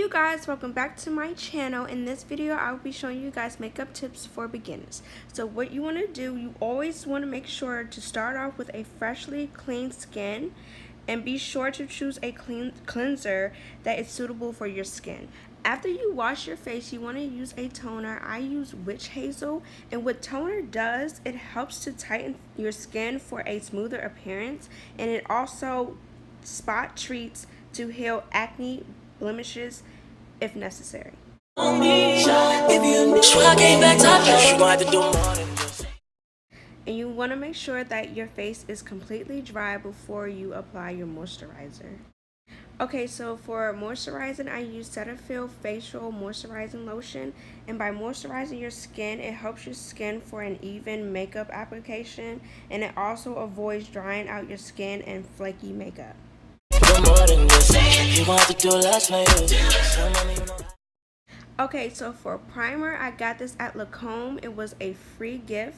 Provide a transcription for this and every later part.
you guys, welcome back to my channel. In this video I will be showing you guys makeup tips for beginners. So what you want to do, you always want to make sure to start off with a freshly clean skin, and be sure to choose a cleanser that is suitable for your skin. After you wash your face, you want to use a toner. I use Witch Hazel, and what toner does, it helps to tighten your skin for a smoother appearance, and it also spot treats to heal acne, blemishes if necessary. And you want to make sure that your face is completely dry before you apply your moisturizer. Okay, so for moisturizing, I use Cetaphil Facial Moisturizing Lotion, and by moisturizing your skin, it helps your skin for an even makeup application, and it also avoids drying out your skin and flaky makeup. Okay, so for primer, I got this at Lancome. It was a free gift,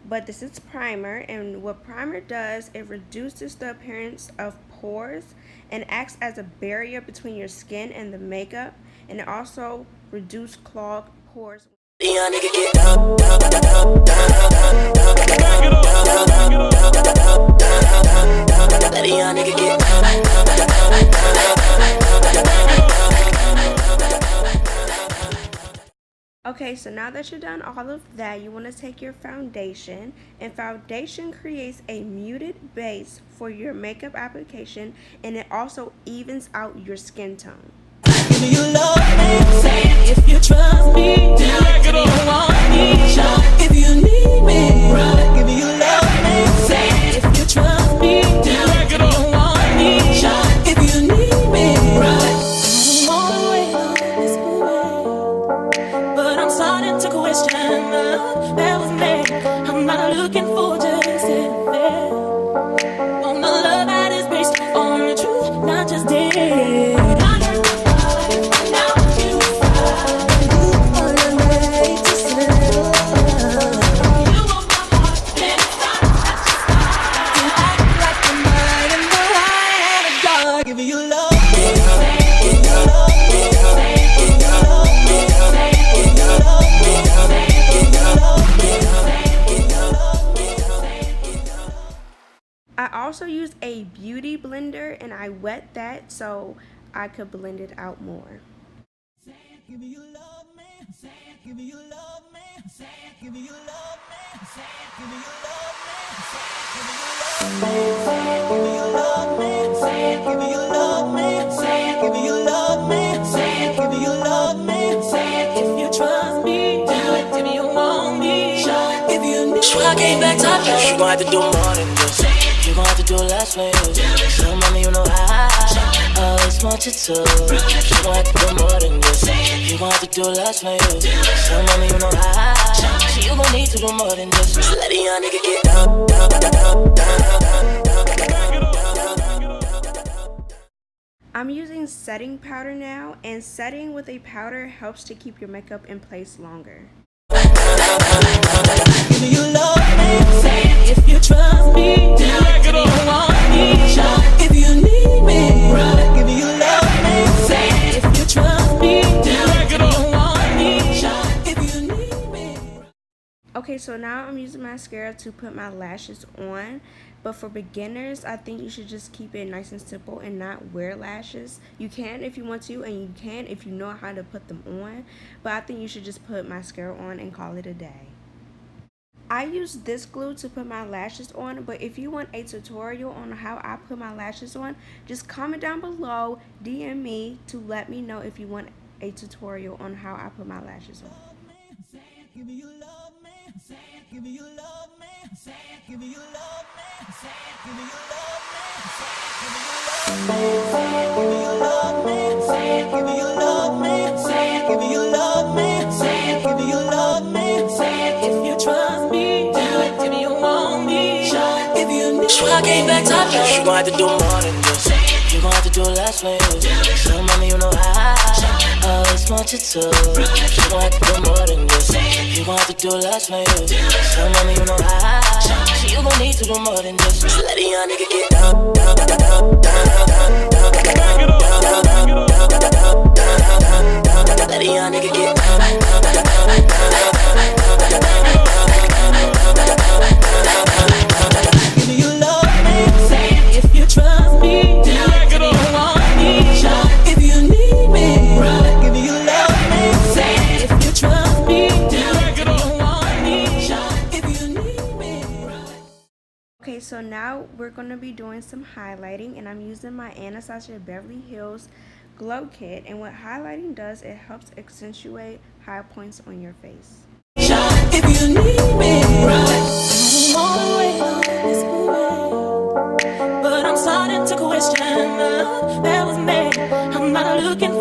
but this is primer, and what primer does, it reduces the appearance of pores and acts as a barrier between your skin and the makeup, and it also reduces clogged pores. Okay, so now that you've done all of that, you want to take your foundation, and foundation creates a muted base for your makeup application, and it also evens out your skin tone. If you love me, say it. If you trust me, do it. If you want me, show it. If you need me, run it. If you love me, say it. If you trust me, do it. If you want me, show it. If you need me, run it. I don't wanna wait on this moment, but I'm starting to question the love that was made. I'm not looking for just anything. Want the love that is based on the truth, not just dead. I also use a beauty blender, and I wet that so I could blend it out more. I came back to you want to do more than this. You want to do less for you. So mommy, you know I always want you to. You want to do more than this. You want to do less for you. So mommy, you know you gon' need to do more than this. Let a young nigga get down, down, down, down. I'm using setting powder now, and setting with a powder helps to keep your makeup in place longer. If you love me, say it. If you trust me, do it. If you want me, show it. If you need me, run it. If you love me, say it. If you trust me, do it. If you want me, show it. If you need me. Okay, so now I'm using mascara to put my lashes on, but for beginners, I think you should just keep it nice and simple and not wear lashes. You can if you want to, and you can if you know how to put them on, but I think you should just put mascara on and call it a day. I use this glue to put my lashes on, but if you want a tutorial on how I put my lashes on, just comment down below, DM me to let me know if you want a tutorial on how I put my lashes on. Give me you love me, say it. Give me you love me, say it. Give me you love me, say it. Give me you love me, say it. Give me you love me, say it. Give me you love me, say it. Give me you love me, say it. Give me you love me, say it. If you trust me, do it. If you want me, show it. If you need me, I came back to you want to do more than this. You want to do less for you. So mommy, you know I always want you to. You want to do more than this. You want to do less for you. So mommy, you know you gon' need to do more than this. Let a young nigga get down, down, down, down, down, down, down, down, down, down, down, down, down. see a nigga get down, down, down, down, down, give you love, man. Say it if you trust me. Do it if you want me. Show if you need me. Give you love, man. Say it if you trust me. Do it if you want me. Show if you need me. Okay, so now we're going to be doing some highlighting, and I'm using my Anastasia Beverly Hills Glow Kit. And what highlighting does, it helps accentuate high points on your face. If you need me, I'm all the way on this way, but I'm starting to question that was me. I'm not looking